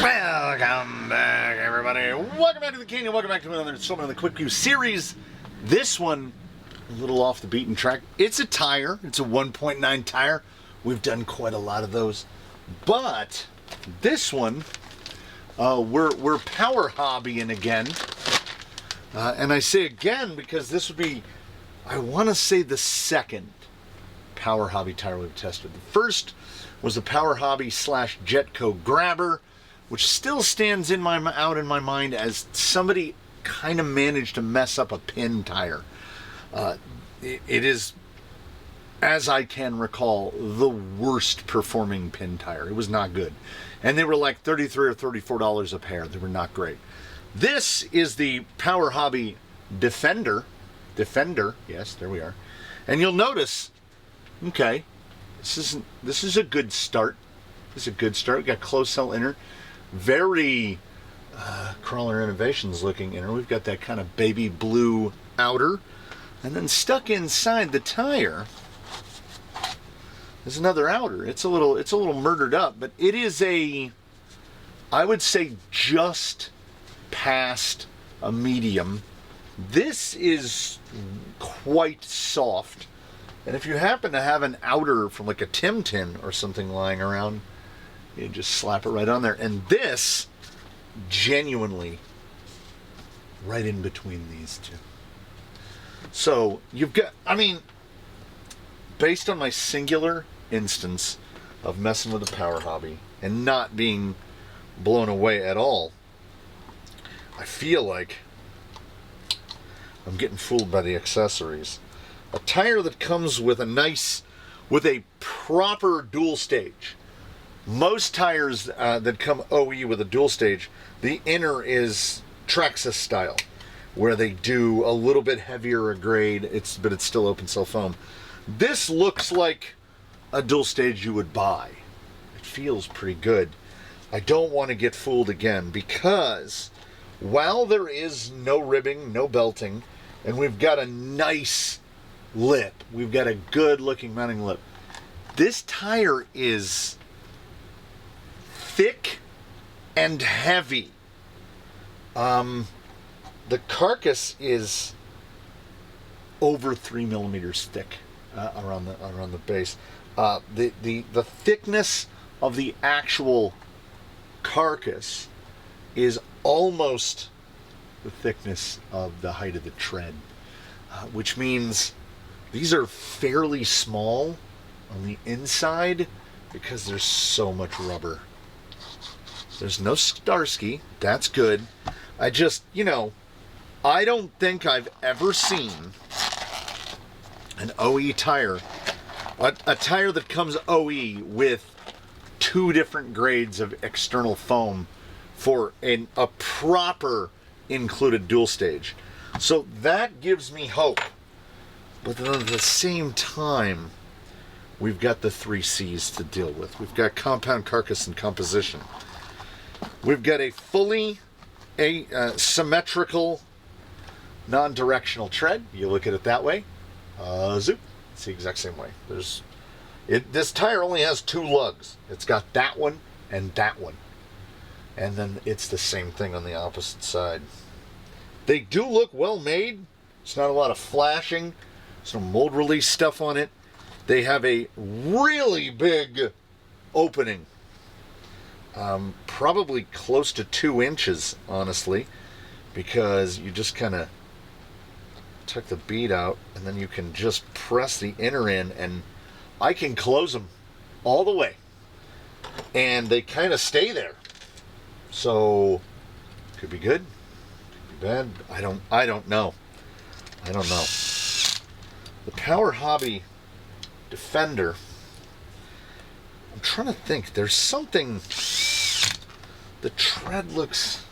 Welcome back, everybody. Welcome back to the Canyon. Welcome back to another installment of the Quickview series. This one, a little off the beaten track. It's a tire. It's a 1.9 tire. We've done quite a lot of those. But this one, we're power hobbying again. And I say again because this would be, I want to say, the second Power Hobby tire we've tested. The first was the Power Hobby / Jetco Grabber, which still stands out in my mind as somebody kind of managed to mess up a pin tire. It is, as I can recall, the worst performing pin tire. It was not good. And they were like $33 or $34 a pair. They were not great. This is the Power Hobby Defender. Yes, there we are. And you'll notice, okay, this is a good start. This is a good start. We got closed cell inner, very Crawler Innovations looking inner. We've got that kind of baby blue outer, and then stuck inside the tire is another outer. It's a little murdered up, but it is I would say just past a medium. This is quite soft. And if you happen to have an outer from like a Tim Tin or something lying around, you just slap it right on there. And this, genuinely, right in between these two. So you've got, I mean, based on my singular instance of messing with the Power Hobby and not being blown away at all, I feel like I'm getting fooled by the accessories. A tire that comes with a proper dual stage. Most tires that come OE with a dual stage, the inner is Traxxas style, where they do a little bit heavier a grade, but it's still open cell foam. This looks like a dual stage you would buy. It feels pretty good. I don't want to get fooled again, because while there is no ribbing, no belting, and we've got a nice lip, we've got a good looking mounting lip, this tire is thick and heavy. The carcass is over 3 millimeters thick around the base. The thickness of the actual carcass is almost the thickness of the height of the tread, which means these are fairly small on the inside because there's so much rubber. There's no Starsky. That's good. I just, I don't think I've ever seen an OE tire, a tire that comes OE with 2 different grades of external foam for a proper included dual stage. So that gives me hope. But then at the same time, we've got the 3 C's to deal with. We've got compound, carcass, and composition. We've got a fully symmetrical, non-directional tread. You look at it that way. Zoop. It's the exact same way. This tire only has 2 lugs. It's got that one and that one. And then it's the same thing on the opposite side. They do look well made. It's not a lot of flashing. Some mold release stuff on it. They have a really big opening. Probably close to 2 inches, honestly, because you just kind of took the bead out and then you can just press the inner in, and I can close them all the way. And they kind of stay there. So, could be good, could be bad. I don't know. The Power Hobby Defender, I'm trying to think. There's something, the tread looks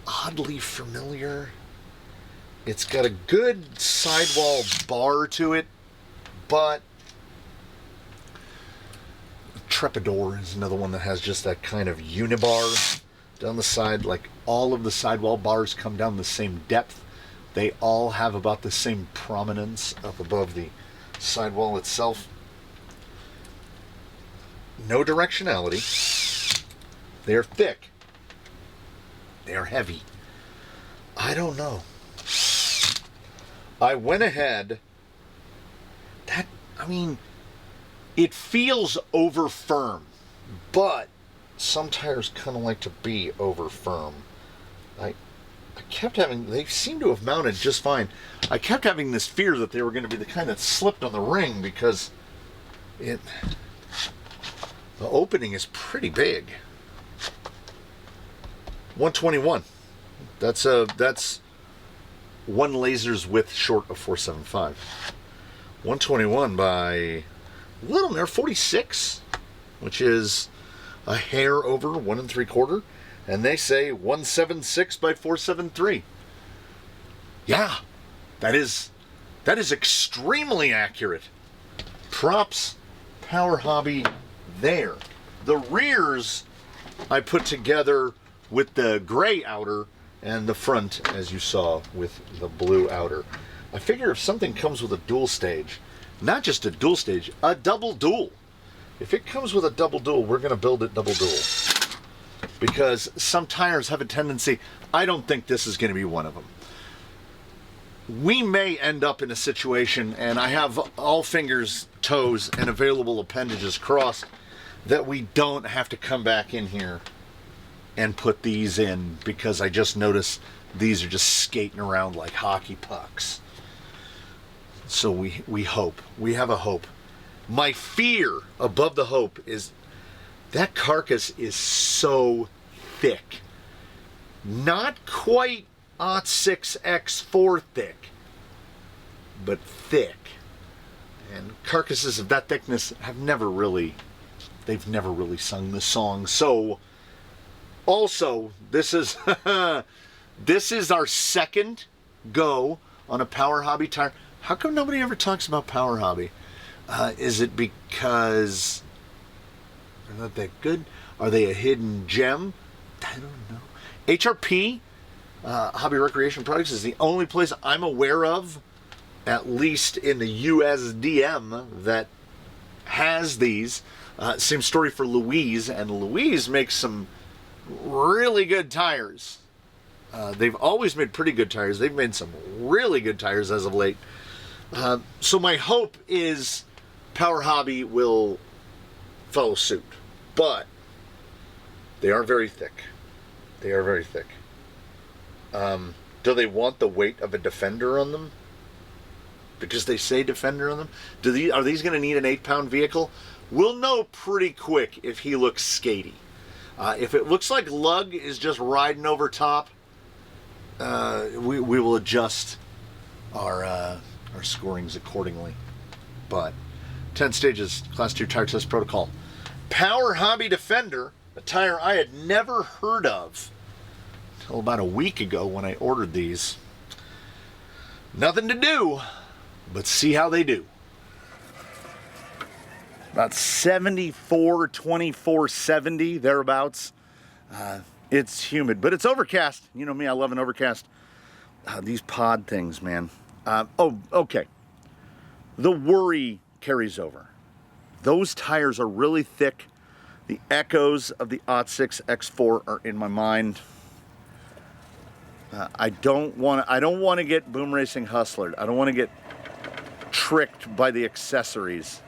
oddly familiar. It's got a good sidewall bar to it, but Trepador is another one that has just that kind of unibar down the side. Like, all of the sidewall bars come down the same depth. They all have about the same prominence up above the sidewall itself. No directionality. They are thick. They are heavy. I don't know. I went ahead. It feels over firm, but some tires kind of like to be over firm. I kept having, they seem to have mounted just fine. I kept having this fear that they were going to be the kind that slipped on the ring because the opening is pretty big. 121. That's one laser's width short of 475. 121 by a little near 46, which is a hair over 1 3/4, and they say 176 by 473. Yeah, that is extremely accurate. Props, Power Hobby there. The rears I put together with the gray outer and the front, as you saw, with the blue outer. I figure if something comes with a dual stage, not just a dual stage, a double dual. If it comes with a double dual, we're going to build it double dual. Because some tires have a tendency, I don't think this is going to be one of them. We may end up in a situation, and I have all fingers, toes, and available appendages crossed, that we don't have to come back in here and put these in, because I just noticed these are just skating around like hockey pucks. So we hope. We have a hope. My fear above the hope is that carcass is so thick. Not quite OT6X4 thick, but thick. And carcasses of that thickness have never really sung the song. So also, this is this is our second go on a Power Hobby tire. How come nobody ever talks about Power Hobby? Is it because they're not that good? Are they a hidden gem? I don't know. HRP, Hobby Recreation Products, is the only place I'm aware of, at least in the USDM, that has these. Same story for Louise, and Louise makes some really good tires. They've always made pretty good tires. They've made some really good tires as of late. So my hope is Power Hobby will follow suit, but they are very thick. They are very thick. Do they want the weight of a Defender on them? Because they say Defender on them? Are these going to need an 8-pound vehicle? We'll know pretty quick if he looks skatey. If it looks like Lug is just riding over top, we will adjust our scorings accordingly. But 10 stages, Class 2 tire test protocol. Power Hobby Defender, a tire I had never heard of until about a week ago when I ordered these. Nothing to do but see how they do. About 74, 24, 70, thereabouts. It's humid, but it's overcast. You know me, I love an overcast. These pod things, man. Okay. The worry carries over. Those tires are really thick. The echoes of the OT6X4 are in my mind. I don't want to get Boom Racing hustlered. I don't want to get tricked by the accessories.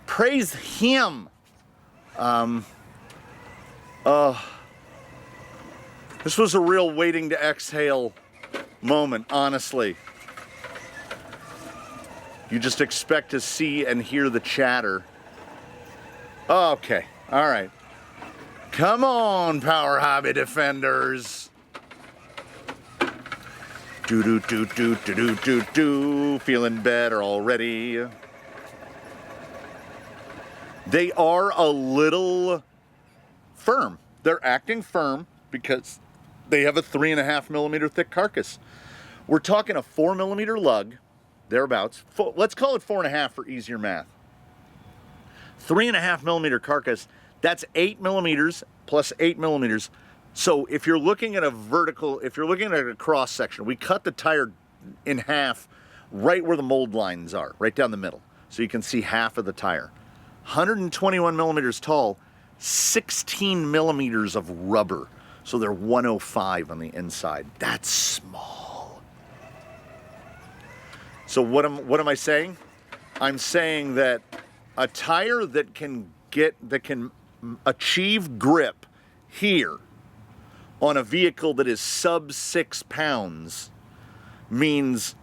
Praise him. This was a real waiting to exhale moment, honestly. You just expect to see and hear the chatter. Okay, all right. Come on, Power Hobby Defenders. Do. Feeling better already. They are a little firm. They're acting firm because they have a 3.5 millimeter thick carcass. We're talking a 4 millimeter lug, thereabouts. Let's call it 4.5 for easier math. 3.5 millimeter carcass, that's 8 millimeters plus 8 millimeters. So if you're looking at a vertical, if you're looking at a cross section, we cut the tire in half right where the mold lines are, right down the middle. So you can see half of the tire. 121 millimeters tall, 16 millimeters of rubber. So they're 105 on the inside. That's small. So what am I saying? I'm saying that a tire that can achieve grip here on a vehicle that is sub 6 pounds means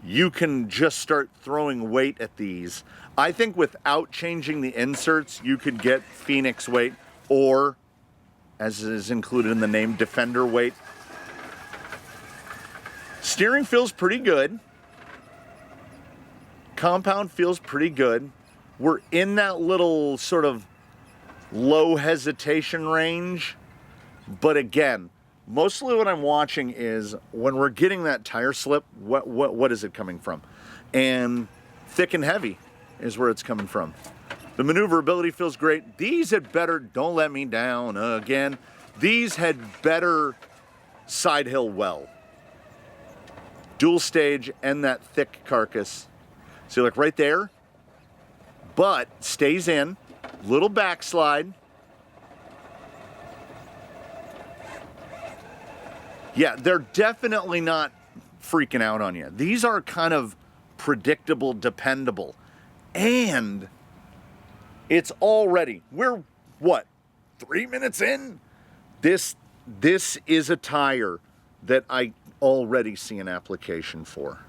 you can just start throwing weight at these. I think without changing the inserts, you could get Phoenix weight, or, as is included in the name, Defender weight. Steering feels pretty good. Compound feels pretty good. We're in that little sort of low hesitation range. But again, mostly what I'm watching is when we're getting that tire slip, what is it coming from? And thick and heavy is where it's coming from. The maneuverability feels great. These had better, don't let me down again. These had better side hill well. Dual stage and that thick carcass. See, like right there, but stays in, little backslide. Yeah, they're definitely not freaking out on you. These are kind of predictable, dependable. And it's already, we're what, 3 minutes in? This is a tire that I already see an application for.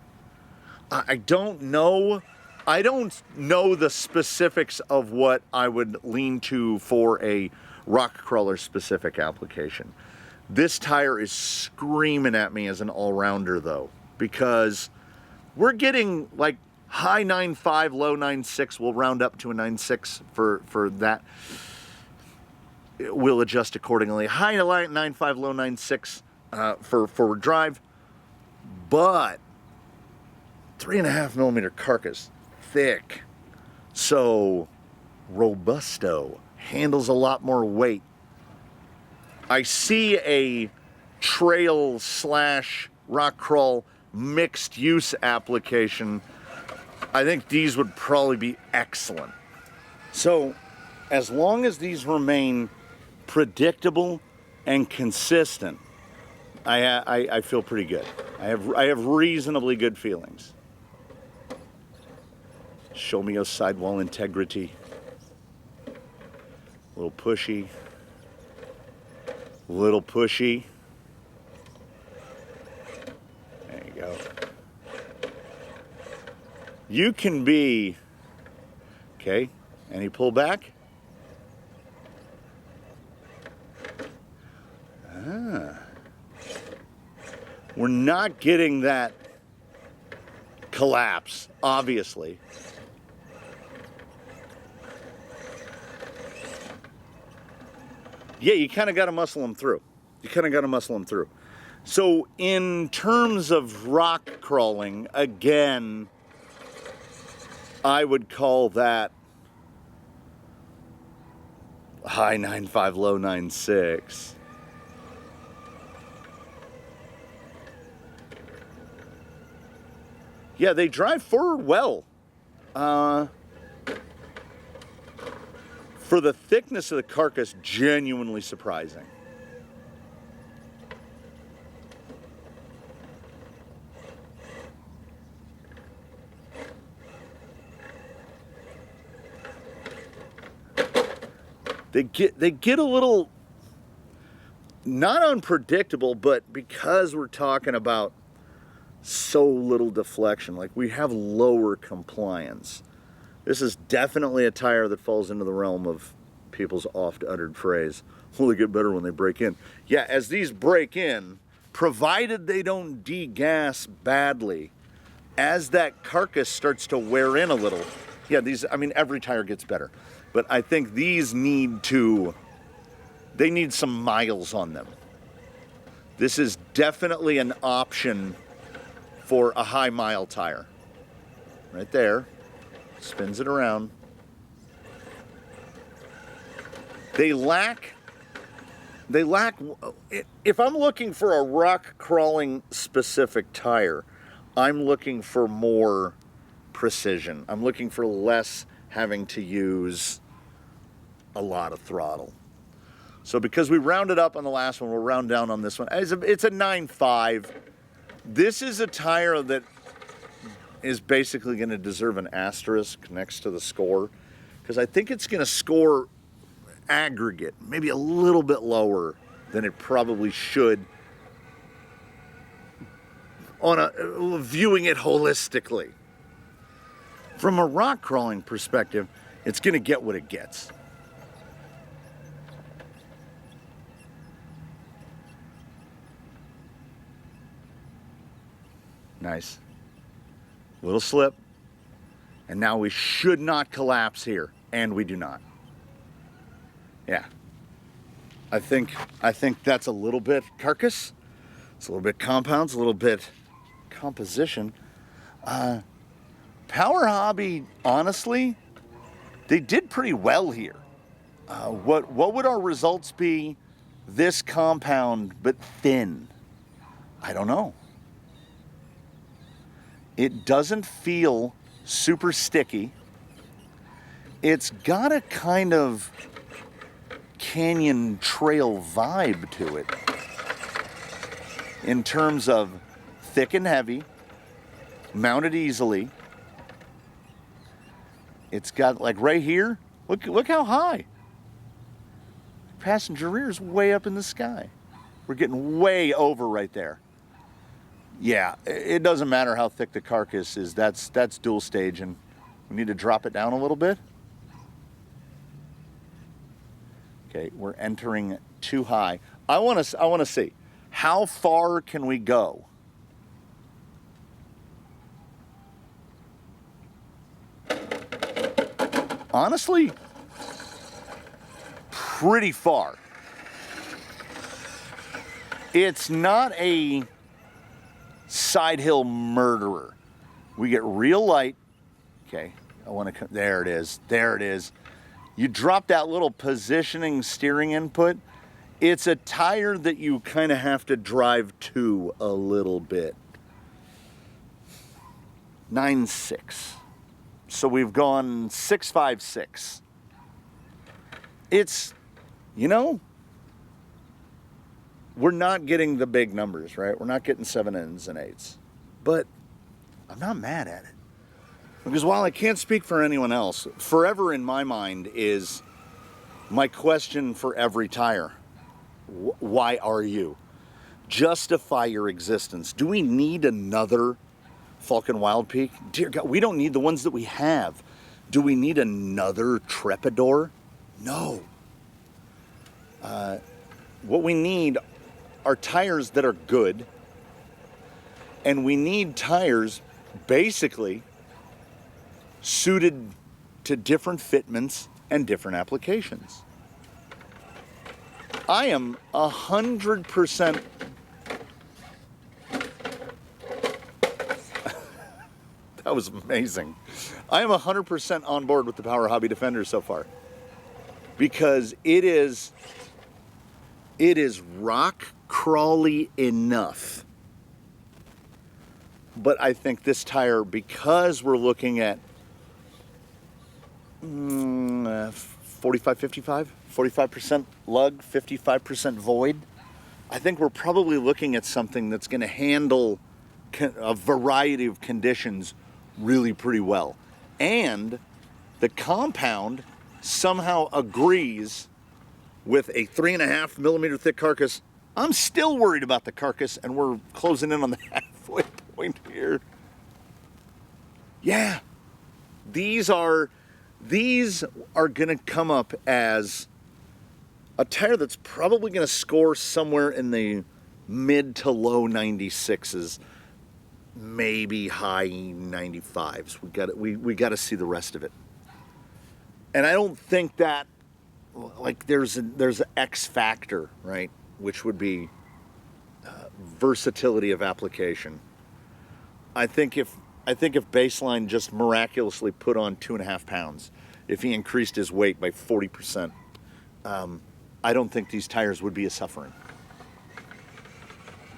I don't know the specifics of what I would lean to for a rock crawler specific application. This tire is screaming at me as an all-rounder though, because we're getting like high 9.5, low 9.6. We'll round up to a 9.6 for that. We'll adjust accordingly. High 9.5, low 9.6 for forward drive, but 3.5 millimeter carcass, thick, so robusto, handles a lot more weight. I see a trail / rock crawl mixed use application. I think these would probably be excellent. So as long as these remain predictable and consistent, I feel pretty good. I have reasonably good feelings. Show me your sidewall integrity. A little pushy. Little pushy. There you go. You can be, okay, any pullback? We're not getting that collapse, obviously. Yeah, you kind of got to muscle them through. So in terms of rock crawling, again, I would call that high 9.5, low 9.6. Yeah, they drive forward well. For the thickness of the carcass, genuinely surprising. They get a little, not unpredictable, but because we're talking about so little deflection, like we have lower compliance. This is definitely a tire that falls into the realm of people's oft-uttered phrase, well, they get better when they break in. Yeah, as these break in, provided they don't degas badly, as that carcass starts to wear in a little, yeah, every tire gets better. But I think these need some miles on them. This is definitely an option for a high mile tire. Right there. Spins it around. They lack, if I'm looking for a rock crawling specific tire, I'm looking for more precision. I'm looking for less having to use a lot of throttle. So because we rounded up on the last one, we'll round down on this one. It's a 9.5. This is a tire that is basically going to deserve an asterisk next to the score, because I think it's going to score aggregate maybe a little bit lower than it probably should on viewing it holistically. From a rock crawling perspective, it's going to get what it gets. Nice. Little slip. And now we should not collapse here. And we do not. Yeah. I think that's a little bit carcass. It's a little bit compounds, a little bit composition. Powerhobby, honestly, they did pretty well here. What would our results be this compound but thin? I don't know. It doesn't feel super sticky. It's got a kind of canyon trail vibe to it in terms of thick and heavy, mounted easily. It's got, like right here, look how high. Passenger rear is way up in the sky. We're getting way over right there. Yeah, it doesn't matter how thick the carcass is. That's dual stage, and we need to drop it down a little bit. Okay, we're entering too high. I want to see, how far can we go? Honestly, pretty far. It's not a side hill murderer. We get real light. Okay, there it is. There it is. You drop that little positioning steering input. It's a tire that you kind of have to drive to a little bit. 9.6. So we've gone 6.56. It's, we're not getting the big numbers, right? We're not getting 7s and 8s. But I'm not mad at it. Because while I can't speak for anyone else, forever in my mind is my question for every tire. Why are you? Justify your existence. Do we need another Falcon Wild Peak? Dear God, we don't need the ones that we have. Do we need another Trepador? No. What we need are tires that are good, and we need tires basically suited to different fitments and different applications. I am 100% that was amazing. I am 100% on board with the Powerhobby Defender so far, because it is rock crawly enough. But I think this tire, because we're looking at 45% lug, 55% void, I think we're probably looking at something that's going to handle a variety of conditions really pretty well. And the compound somehow agrees with a 3.5 millimeter thick carcass. I'm still worried about the carcass, and we're closing in on the halfway point here. Yeah, these are going to come up as a tire that's probably going to score somewhere in the mid to low 96s, maybe high 95s. We got to see the rest of it. And I don't think that, like, there's an X factor, right, which would be versatility of application. I think if Baseline just miraculously put on 2.5 pounds, if he increased his weight by 40%, I don't think these tires would be a suffering.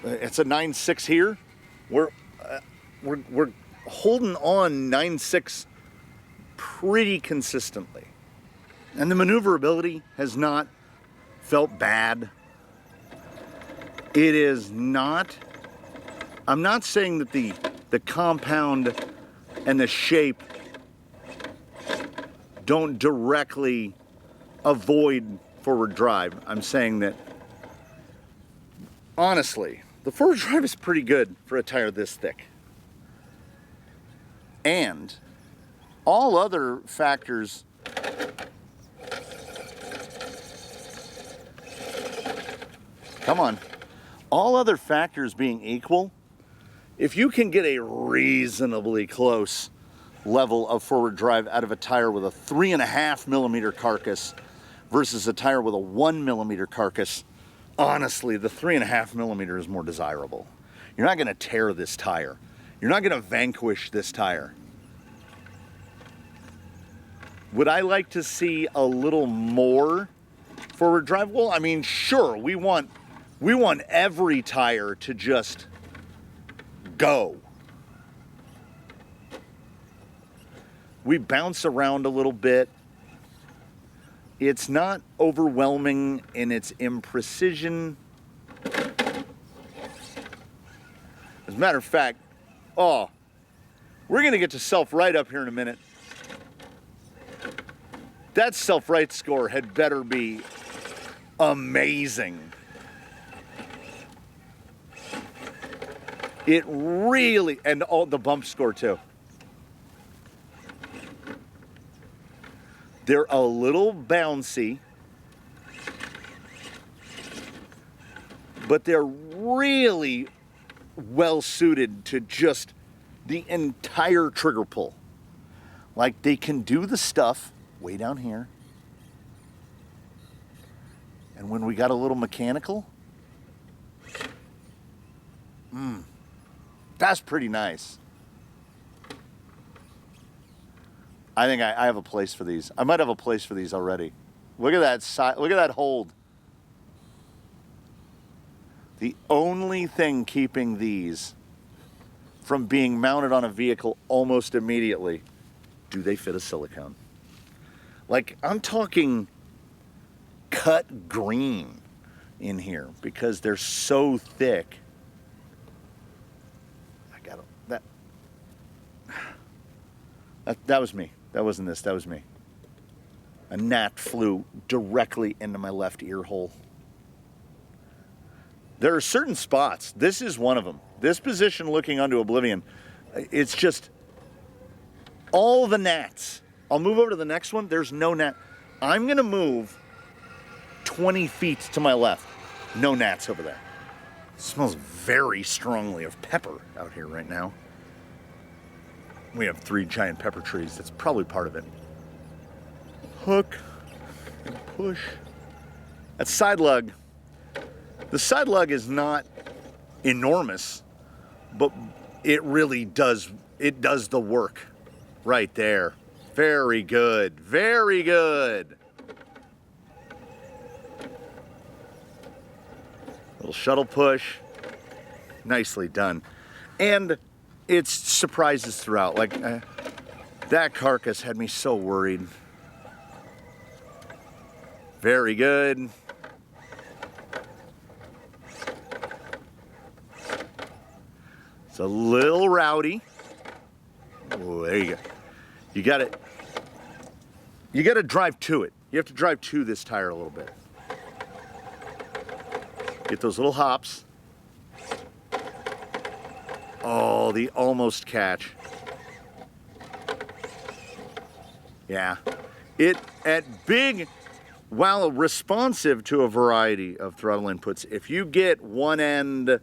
It's a 9.6 here. We're holding on 9.6 pretty consistently. And the maneuverability has not felt bad. It is not, I'm not saying that the compound and the shape don't directly avoid forward drive. I'm saying that, honestly, the forward drive is pretty good for a tire this thick. And all other factors all other factors being equal, if you can get a reasonably close level of forward drive out of a tire with a 3.5 millimeter carcass versus a tire with a 1 millimeter carcass, honestly, the 3.5 millimeter is more desirable. You're not going to tear this tire. You're not going to vanquish this tire. Would I like to see a little more forward drive? Well, I mean, sure, we want every tire to just go. We bounce around a little bit. It's not overwhelming in its imprecision. As a matter of fact, we're going to get to self-right up here in a minute. That self-right score had better be amazing. It really, and all the bump score too. They're a little bouncy, but they're really well suited to just the entire trigger pull. Like, they can do the stuff way down here. And when we got a little mechanical, that's pretty nice. I think I have a place for these. I might have a place for these already. Look at that look at that hold. The only thing keeping these from being mounted on a vehicle almost immediately, do they fit a silicone? Like, I'm talking cut green in here because they're so thick. That was me. That wasn't this. That was me. A gnat flew directly into my left ear hole. There are certain spots. This is one of them. This position looking onto oblivion. It's just all the gnats. I'll move over to the next one. There's no gnat. I'm going to move 20 feet to my left. No gnats over there. It smells very strongly of pepper out here right now. We have 3 giant pepper trees. That's probably part of it. Hook and push. That side lug. The side lug is not enormous, but it really does. It does the work right there. Very good. Very good. Little shuttle push. Nicely done. And it's surprises throughout. Like, that carcass had me so worried. Very good. It's a little rowdy. Oh, there you go. You got it. You got to drive to it. You have to drive to this tire a little bit. Get those little hops. Oh, the almost catch. Yeah. While responsive to a variety of throttle inputs, if you get one end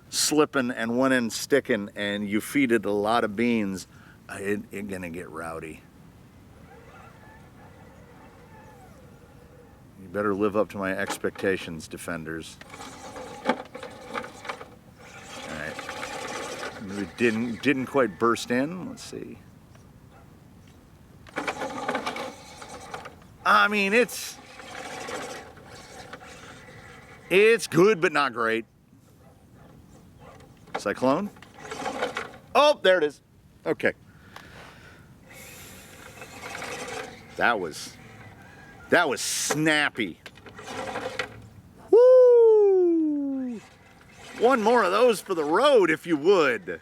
slipping and one end sticking and you feed it a lot of beans, it's gonna get rowdy. You better live up to my expectations, defenders. We didn't quite burst in. Let's see. I mean, it's good, but not great. Cyclone. Oh, there it is. Okay. That That was snappy. Woo! One more of those for the road, if you would.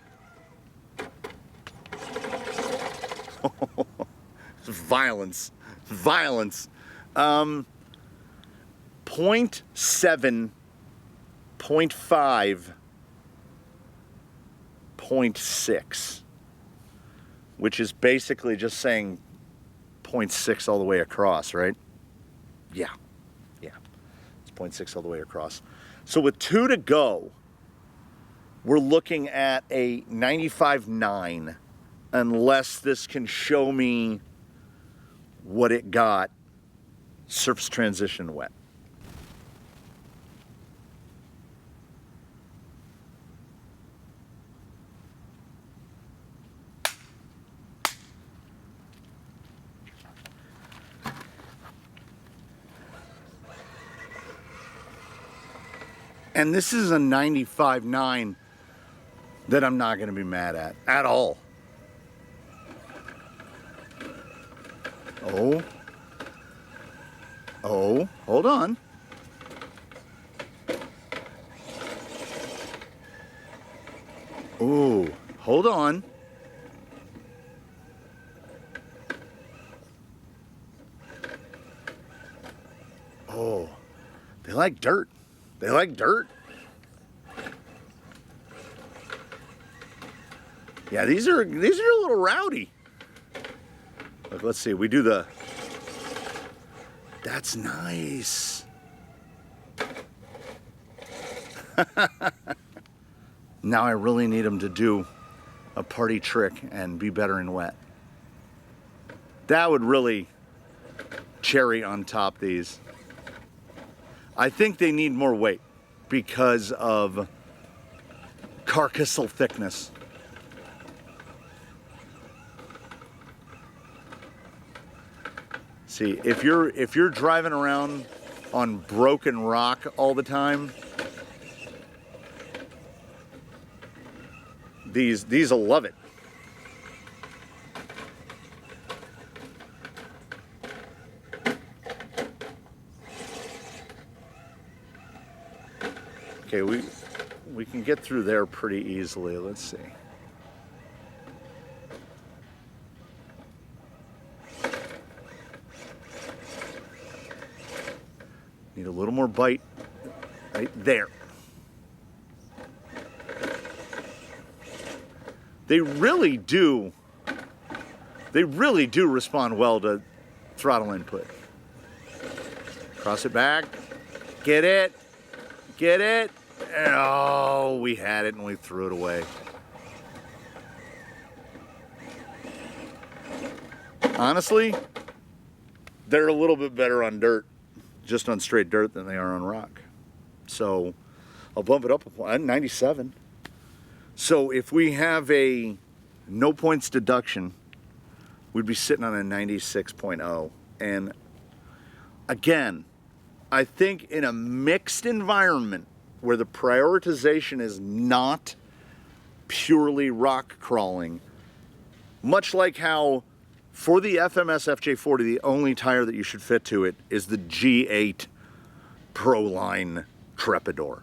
Violence. Violence. 0.7, 0.5, 0.6, which is basically just saying 0.6 all the way across, right? Yeah. It's 0.6 all the way across. So with 2 to go, we're looking at a 95.9, unless this can show me what it got surface transition wet. And this is a 95.9 that I'm not going to be mad at all. Oh, hold on. Oh, hold on. Oh, they like dirt. They like dirt. Yeah, these are a little rowdy. Look, let's see. We do the. That's nice. Now I really need them to do a party trick and be better in wet. That would really cherry on top these. I think they need more weight because of carcassal thickness. See, if you're driving around on broken rock all the time, these will love it. Okay, we can get through there pretty easily. Let's see. Need a little more bite right there. They really do respond well to throttle input. Cross it back. Get it. Get it. Oh, we had it and we threw it away. Honestly, they're a little bit better on dirt, just on straight dirt, than they are on rock. So I'll bump it up a 97. So if we have a no points deduction, we'd be sitting on a 96.0. And again, I think in a mixed environment where the prioritization is not purely rock crawling, much like how for the FMS FJ40, the only tire that you should fit to it is the G8 Proline Trepador.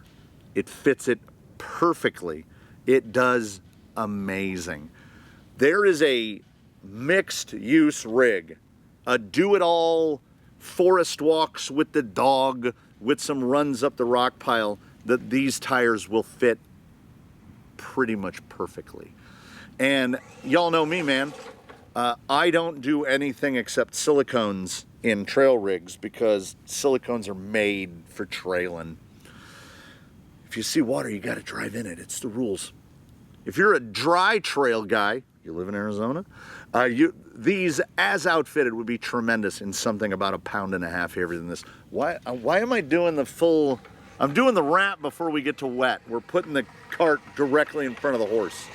It fits it perfectly. It does amazing. There is a mixed use rig, a do-it-all forest walks with the dog with some runs up the rock pile, that these tires will fit pretty much perfectly. And y'all know me, man. I don't do anything except silicones in trail rigs because silicones are made for trailing. If you see water, you got to drive in it. It's the rules. If you're a dry trail guy, you live in Arizona, these as outfitted would be tremendous in something about 1.5 pounds heavier than this. Why am I doing the full? I'm doing the wrap before we get to wet. We're putting the cart directly in front of the horse.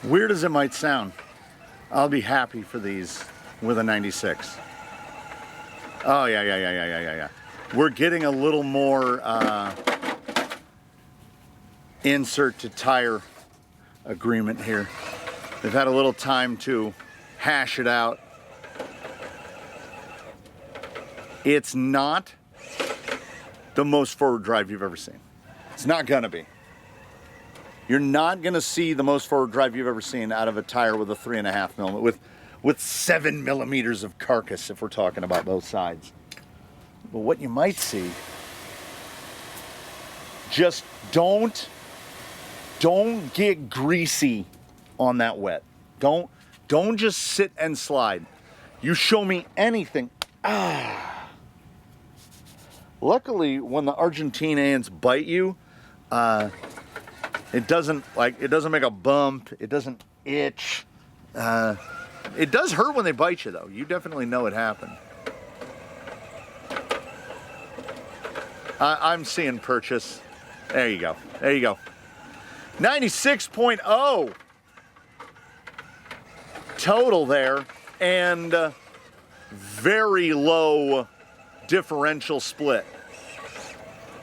Weird as it might sound, I'll be happy for these with a 96. Oh, yeah. We're getting a little more insert to tire agreement here. They've had a little time to hash it out. It's not the most forward drive you've ever seen. It's not gonna be. You're not gonna see the most forward drive you've ever seen out of a tire with a 3.5 millimeter, with 7 millimeters of carcass, if we're talking about both sides. But what you might see, just don't get greasy on that wet. Don't just sit and slide. You show me anything. Luckily, when the Argentine ants bite you, it doesn't make a bump. It doesn't itch. It does hurt when they bite you, though. You definitely know it happened. I'm seeing purchase. There you go. There you go. 96.0 total there, and very low differential split.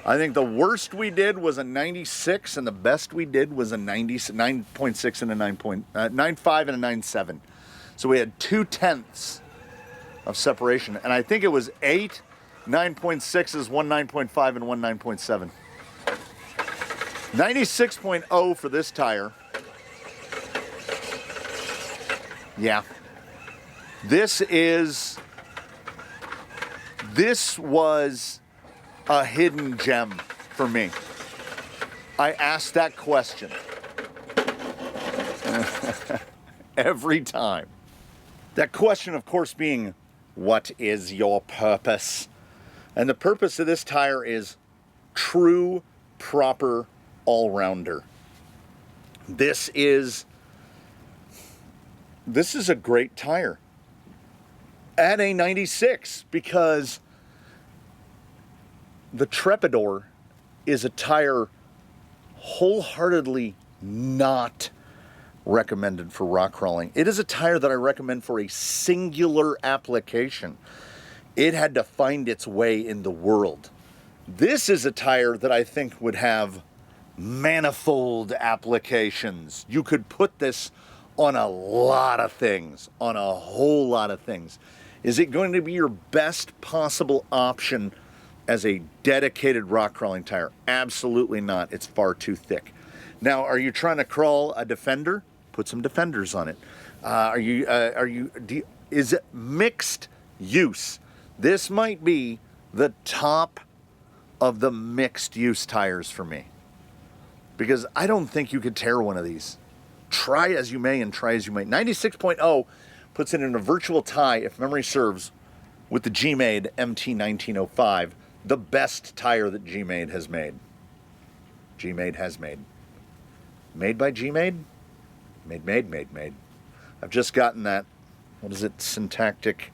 I think the worst we did was a 96, and the best we did was a 9.6 and a 9.95 and a 9.7. So we had 0.2 of separation, and I think it was 8 9.6s, one 9.5, and one 9.7. 96.0 for this tire. Yeah. This was a hidden gem for me. I asked that question every time. That question, of course, being, what is your purpose? And the purpose of this tire is true, proper all-rounder. This is a great tire at a 96, because the Trepidor is a tire wholeheartedly not recommended for rock crawling. It is a tire that I recommend for a singular application. It had to find its way in the world. This is a tire that I think would have manifold applications. You could put this on a lot of things, on a whole lot of things. Is it going to be your best possible option as a dedicated rock crawling tire? Absolutely not. It's far too thick. Now, are you trying to crawl a Defender? Put some Defenders on it. Is it mixed use? This might be the top of the mixed use tires for me, because I don't think you could tear one of these. Try as you may and try as you may. 96.0 puts it in a virtual tie, if memory serves, with the G-Made MT1905, the best tire that G-Made has made. G-Made has made. Made by G-Made? Made. I've just gotten that, what is it, syntactic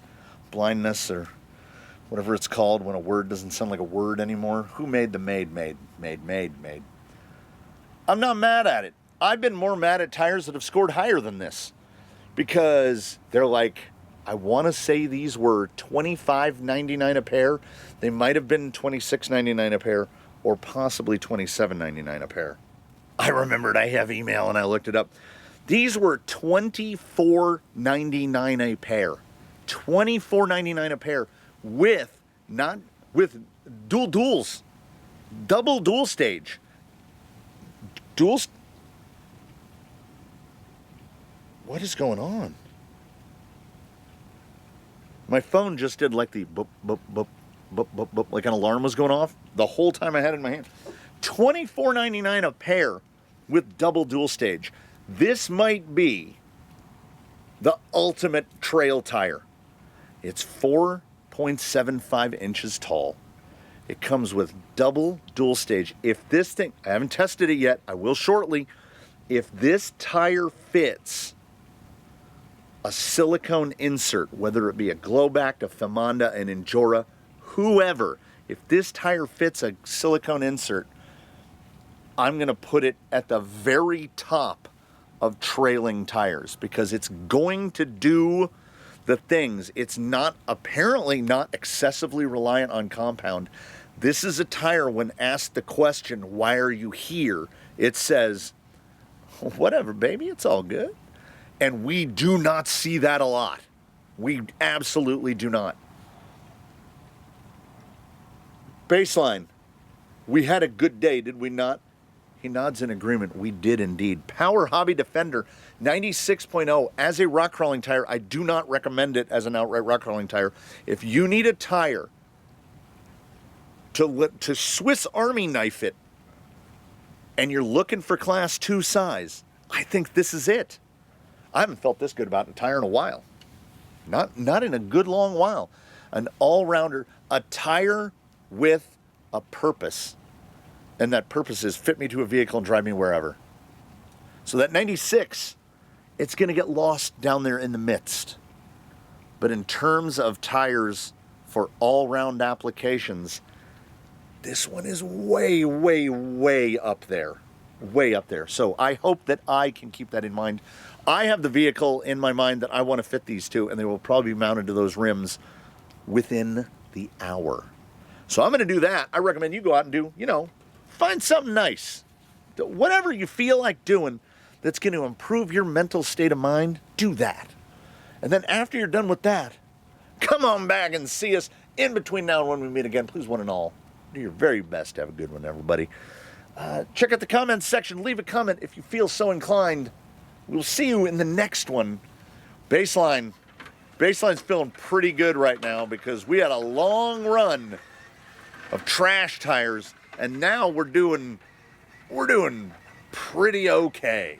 blindness or whatever it's called when a word doesn't sound like a word anymore. Who made the made? I'm not mad at it. I've been more mad at tires that have scored higher than this, because they're like, I want to say these were $25.99 a pair. They might have been $26.99 a pair, or possibly $27.99 a pair. I remembered, I have email and I looked it up. These were $24.99 a pair. $24.99 a pair with duals, double dual stage. What is going on? My phone just did like the boop, boop, boop, boop, boop, boop, like an alarm was going off the whole time I had it in my hand. $24.99 a pair with double dual stage. This might be the ultimate trail tire. It's 4.75 inches tall. It comes with double dual stage. If this thing, I haven't tested it yet, I will shortly. If this tire fits a silicone insert, whether it be a Glowback, a Femonda, an Injora, whoever, if this tire fits a silicone insert, I'm going to put it at the very top of trailing tires, because it's going to do the things. It's not, apparently not excessively reliant on compound. This is a tire, when asked the question, why are you here? It says, whatever, baby, it's all good. And we do not see that a lot. We absolutely do not. Baseline. We had a good day, did we not? He nods in agreement. We did indeed. Powerhobby Defender 96.0 as a rock crawling tire. I do not recommend it as an outright rock crawling tire. If you need a tire to Swiss Army knife it and you're looking for class 2 size, I think this is it. I haven't felt this good about a tire in a while. Not in a good long while. An all-rounder, a tire with a purpose. And that purpose is fit me to a vehicle and drive me wherever. So that 96, it's going to get lost down there in the midst. But in terms of tires for all-round applications, this one is way, way, way up there. Way up there. So I hope that I can keep that in mind. I have the vehicle in my mind that I want to fit these to, and they will probably be mounted to those rims within the hour. So I'm going to do that. I recommend you go out and do, find something nice. Whatever you feel like doing that's going to improve your mental state of mind, do that. And then after you're done with that, come on back and see us in between now and when we meet again. Please, one and all, do your very best to have a good one, everybody. Check out the comments section. Leave a comment if you feel so inclined. We'll see you in the next one. Baseline's feeling pretty good right now because we had a long run of trash tires, and now we're doing pretty okay.